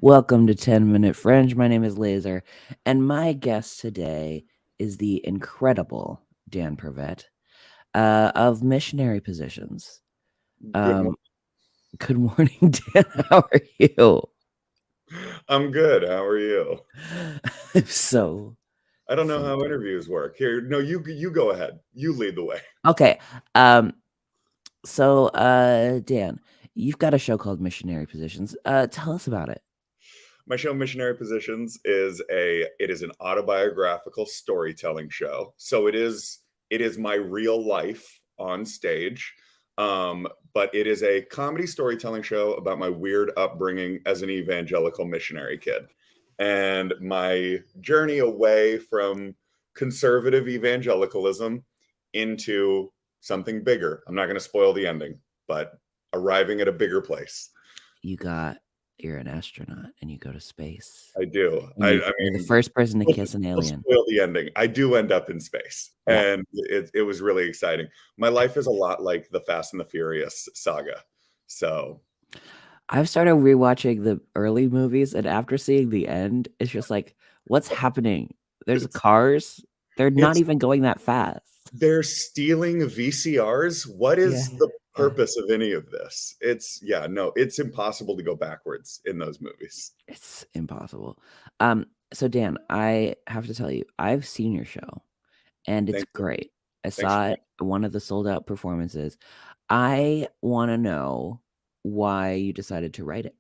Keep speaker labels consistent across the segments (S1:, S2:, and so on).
S1: Welcome to 10-Minute Fringe. My name is Laser, and my guest today is the incredible Dan Prevette of Missionary Positions.
S2: Good morning.
S1: Good morning, Dan. How are you?
S2: I'm good. How are you?
S1: I'm so,
S2: I don't know
S1: so
S2: how
S1: good.
S2: interviews work. Here, no, you go ahead. You lead the way.
S1: Okay. Dan, you've got a show called Missionary Positions. Tell us about it.
S2: My show Missionary Positions is an autobiographical storytelling show. So it is my real life on stage. But it is a comedy storytelling show about my weird upbringing as an evangelical missionary kid and my journey away from conservative evangelicalism into something bigger. I'm not going to spoil the ending, but arriving at a bigger place.
S1: You're an astronaut and you go to space.
S2: I do.
S1: And
S2: I
S1: you're the
S2: mean,
S1: first person to
S2: we'll,
S1: kiss an
S2: we'll
S1: alien.
S2: spoil the ending. I do end up in space,
S1: Yeah.
S2: and it was really exciting. My life is a lot like the Fast and the Furious saga. So
S1: I've started rewatching the early movies, and after seeing the end, it's just like, what's happening? There's
S2: it's
S1: cars. They're not
S2: it's
S1: even going that fast.
S2: they're stealing VCRs. What
S1: Yeah.
S2: is the
S1: Yeah.
S2: purpose of any of this? It's impossible to go backwards in those movies.
S1: It's impossible. So Dan, I have to tell you, I've seen your show and it's
S2: Thank you.
S1: great. I
S2: Thanks for
S1: saw it one of the sold out performances. I want to know why you decided to write it.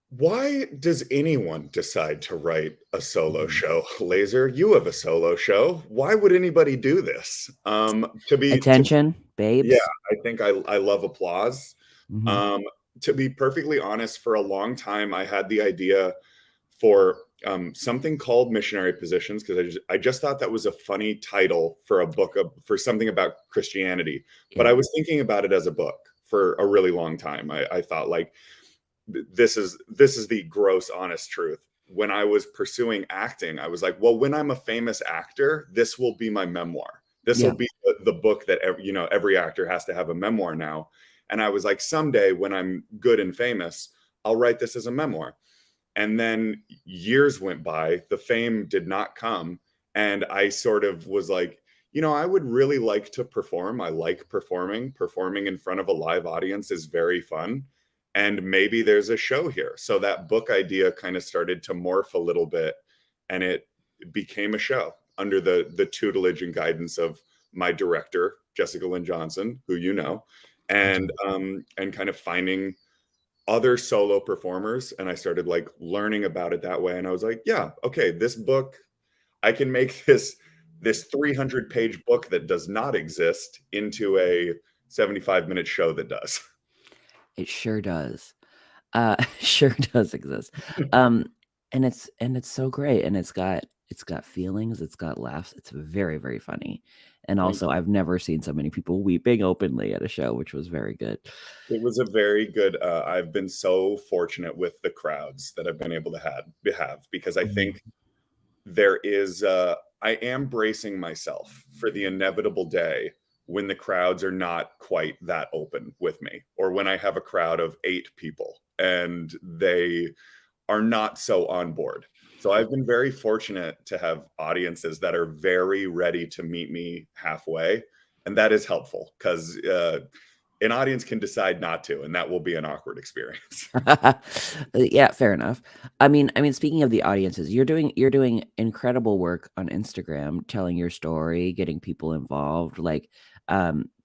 S2: Why does anyone decide to write a solo
S1: Mhm.
S2: show? Laser, you have a solo show. Why would anybody do this? To
S1: Attention,
S2: Yeah,
S1: babes.
S2: I think I love applause.
S1: Hmm.
S2: Um, to be perfectly honest, for a long time, I had the idea for something called Missionary Positions because I just thought that was a funny title for a book for something about Christianity. But
S1: Yeah.
S2: I was thinking about it as a book for a really long time. I thought like this is the gross, honest truth. When I was pursuing acting, I was like, well, when I'm a famous actor, this will be my memoir. This will
S1: Yeah.
S2: be the book that every actor has to have a memoir now. And I was like, someday when I'm good and famous, I'll write this as a memoir. And then years went by, the fame did not come. And I sort of was like, I would really like to perform. I like performing. Performing in front of a live audience is very fun. And maybe there's a show here. So that book idea kind of started to morph a little bit and it became a show under the tutelage and guidance of my director, Jessica Lynn Johnson, who you know,
S1: I do.
S2: and kind of finding other solo performers, and I started like learning about it that way, and I was like, yeah, okay, this book, I can make this 300-page book that does not exist into a 75-minute show that does.
S1: It sure does. Sure does exist. Um, and it's so great, and it's got feelings, it's got laughs, it's very, very funny. And
S2: Thank
S1: also,
S2: you.
S1: I've never seen so many people weeping openly at a show, which was very good.
S2: It was a very good I've been so fortunate with the crowds that I've been able to have because I
S1: Mhm.
S2: think I am bracing myself for the inevitable day when the crowds are not quite that open with me, or when I have a crowd of 8 people and they are not so on board. So I've been very fortunate to have audiences that are very ready to meet me halfway. And that is helpful because an audience can decide not to, and that will be an awkward experience.
S1: Yeah, fair enough. I mean, speaking of the audiences, you're doing incredible work on Instagram, telling your story, getting people involved. Like,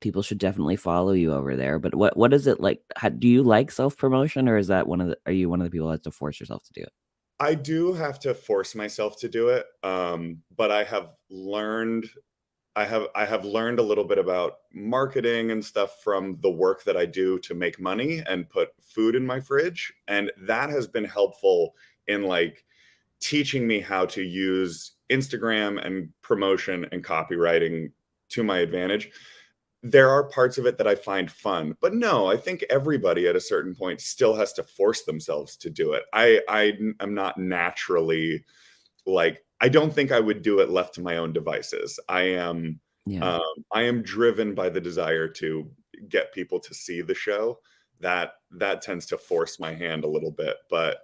S1: people should definitely follow you over there. But what is it like? Do you like self promotion, or is that are you one of the people that has to force yourself to do it?
S2: I do have to force myself to do it, but I have learned a little bit about marketing and stuff from the work that I do to make money and put food in my fridge, and that has been helpful in like teaching me how to use Instagram and promotion and copywriting to my advantage. There are parts of it that I find fun, but no, I think everybody at a certain point still has to force themselves to do it. I am not naturally like, I don't think I would do it left to my own devices.
S1: Yeah.
S2: Um, I am driven by the desire to get people to see the show. that tends to force my hand a little bit. But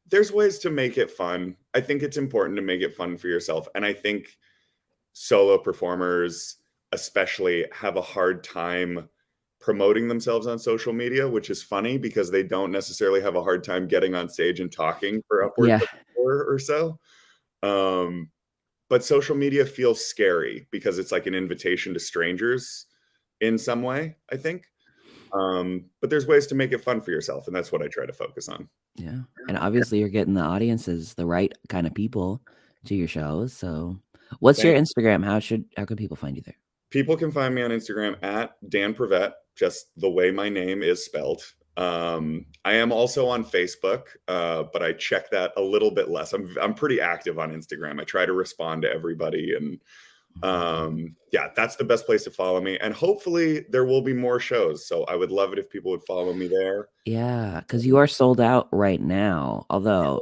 S2: there's ways to make it fun. I think it's important to make it fun for yourself. And I think solo performers especially have a hard time promoting themselves on social media, which is funny because they don't necessarily have a hard time getting on stage and talking for upwards
S1: Yeah.
S2: of an hour or so. Um, but social media feels scary because it's like an invitation to strangers in some way, I think. But there's ways to make it fun for yourself, and that's what I try to focus on.
S1: Yeah. And obviously you're getting the audiences, the right kind of people to your shows. So what's your
S2: Thank
S1: Instagram? How can people find you there?
S2: People can find me on Instagram at Dan Prevette, just the way my name is spelled. I am also on Facebook, but I check that a little bit less. I'm pretty active on Instagram. I try to respond to everybody, and yeah, that's the best place to follow me. And hopefully there will be more shows. So I would love it if people would follow me there.
S1: Yeah, because you are sold out right now. Although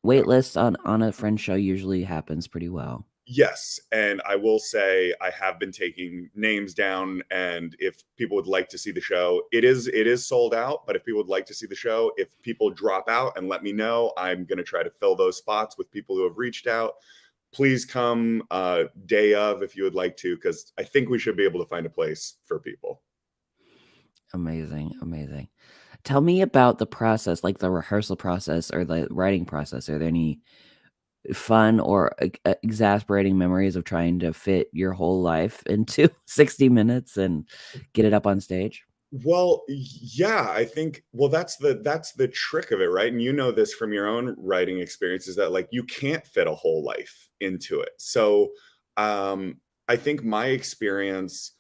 S1: wait lists on a Fringe show usually happens pretty well.
S2: Yes, and I will say I have been taking names down, and if people would like to see the show, it is sold out. But if people would like to see the show, if people drop out and let me know, I'm going to try to fill those spots with people who have reached out. Please come day of if you would like to, because I think we should be able to find a place for people.
S1: Amazing, amazing. Tell me about the process, like the rehearsal process or the writing process. Are there any fun or exasperating memories of trying to fit your whole life into 60 minutes and get it up on stage?
S2: Well, yeah, I think that's the trick of it, right? And you know this from your own writing experience is that like you can't fit a whole life into it. So I think my experience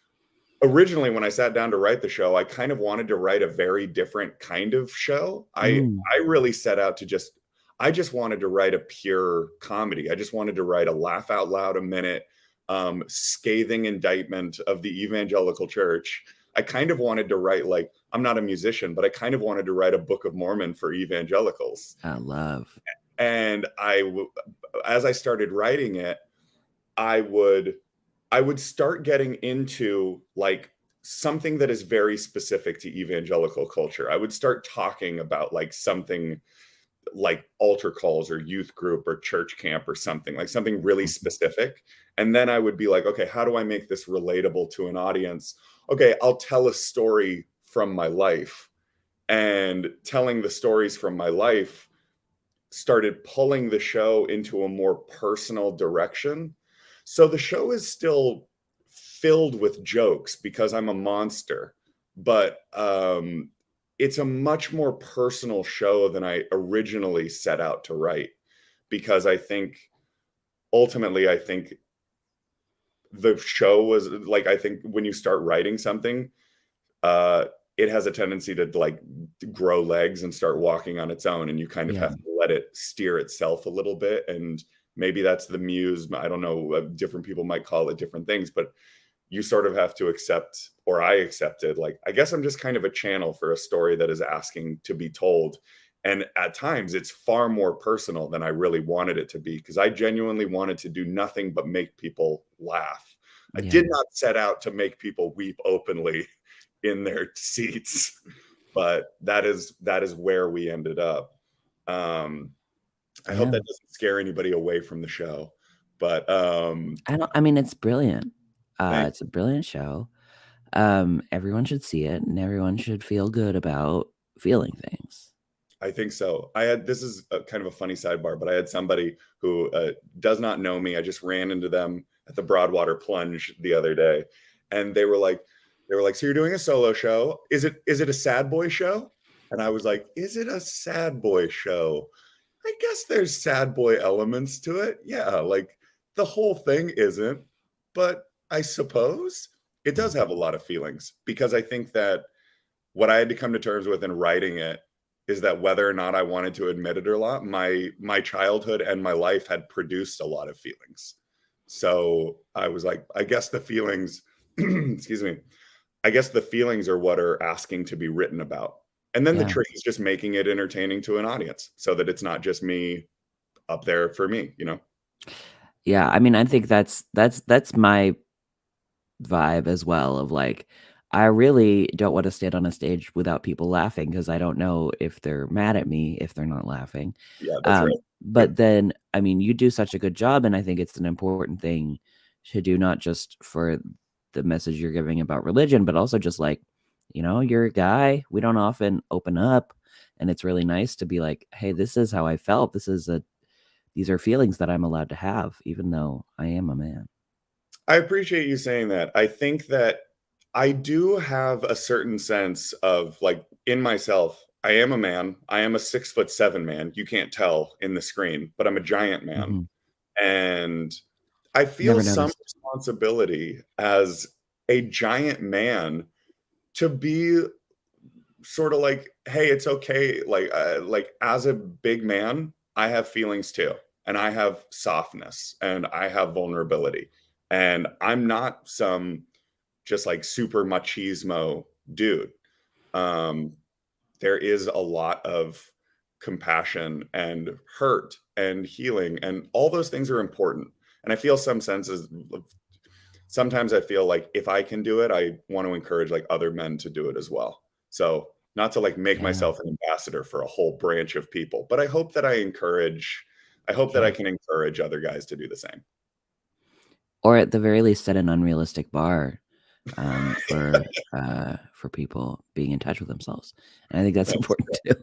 S2: originally when I sat down to write the show, I kind of wanted to write a very different kind of show. I
S1: Mm,
S2: I really set out to I just wanted to write a pure comedy. I just wanted to write a laugh out loud a minute, scathing indictment of the evangelical church. I kind of wanted to write like I'm not a musician, but I kind of wanted to write a Book of Mormon for evangelicals.
S1: I love.
S2: And as I started writing it, I would I would start getting into like something that is very specific to evangelical culture. I would start talking about like something like altar calls or youth group or church camp or something like something really
S1: Mhm.
S2: specific. And then I would be like, okay, how do I make this relatable to an audience? Okay, I'll tell a story from my life. And telling the stories from my life started pulling the show into a more personal direction. So the show is still filled with jokes because I'm a monster, but it's a much more personal show than I originally set out to write because I think ultimately I think the show was like I think when you start writing something uh it has a tendency to like grow legs and start walking on its own and you kind of
S1: Yeah.
S2: have to let it steer itself a little bit and maybe that's the muse. I don't know, different people might call it different things, but you sort of have to accept, or I accepted, like I guess I'm just kind of a channel for a story that is asking to be told. And at times it's far more personal than I really wanted it to be because I genuinely wanted to do nothing but make people laugh. I
S1: Yeah.
S2: did not set out to make people weep openly in their seats, but that is where we ended up. Um, I hope
S1: Yeah.
S2: that doesn't scare anybody away from the show, but
S1: I mean, it's brilliant.
S2: thank
S1: It's a brilliant show. Everyone should see it and everyone should feel good about feeling things.
S2: I think so. I had this is a kind of a funny sidebar, but I had somebody who does not know me. I just ran into them at the Broadwater Plunge the other day, and they were like, "So you're doing a solo show? Is it a sad boy show?" And I was like, "Is it a sad boy show? I guess there's sad boy elements to it. Yeah, like the whole thing isn't, but I suppose it does
S1: Mm.
S2: have a lot of feelings because I think that what I had to come to terms with in writing it is that whether or not I wanted to admit it or not, my childhood and my life had produced a lot of feelings. So I was like, I guess the feelings, excuse me, I guess the feelings are what are asking to be written about. And then the
S1: Yeah.
S2: trick is just making it entertaining to an audience so that it's not just me up there for me, you know?
S1: Yeah, I mean, I think that's my vibe as well of like I really don't wanna stand on a stage without people laughing because I don't know if they're mad at me if they're not laughing.
S2: Yeah, that's right.
S1: But then, I mean, you do such a good job, and I think it's an important thing to do, not just for the message you're giving about religion, but also just like, you're a guy. We don't often open up, and it's really nice to be like, "Hey, this is how I felt. These are feelings that I'm allowed to have, even though I am a man."
S2: I appreciate you saying that. I think that I do have a certain sense of like in myself, I am a man. I am a 6'7" man. You can't tell in the screen, but I'm a giant man.
S1: Mhm.
S2: And I feel
S1: Never
S2: some
S1: noticed.
S2: responsibility as a giant man to be sort of like, hey, it's okay. Like as a big man, I have feelings too, and I have softness, and I have vulnerability, and I'm not some just like super machismo dude. Um, there is a lot of compassion and hurt and healing, and all those things are important. And I feel some senses sometimes I feel like if I can do it, I want to encourage like other men to do it as well. So not to like make
S1: Yeah.
S2: myself an ambassador for a whole branch of people, but I hope that I
S1: Yeah.
S2: can encourage other guys to do the same.
S1: Or at the very least, set an unrealistic bar, for people being in touch with themselves, and I think that's
S2: That's
S1: important too.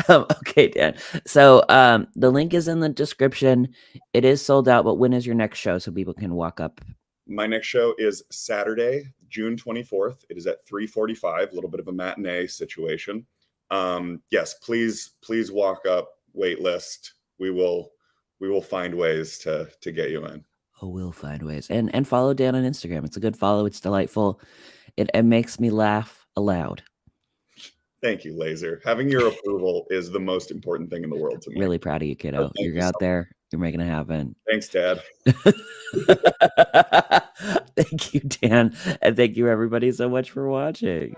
S1: Okay, Dan. So, the link is in the description. It is sold out, but when is your next show so people can walk up?
S2: My next show is Saturday, June 24th. It is at 3:45, a little bit of a matinee situation. Yes, please walk up, wait list. We will find ways to get you in.
S1: Oh, we'll find ways. And follow Dan on Instagram. It's a good follow. It's delightful. It makes me laugh aloud.
S2: Thank you, Laser. Having your approval is the most important thing in the world to me.
S1: Really proud of you,
S2: So
S1: kiddo.
S2: thank
S1: You're
S2: you so
S1: out
S2: much.
S1: there. You're making it happen.
S2: Thanks, Dad.
S1: Thank you, Dan, and thank you everybody so much for watching.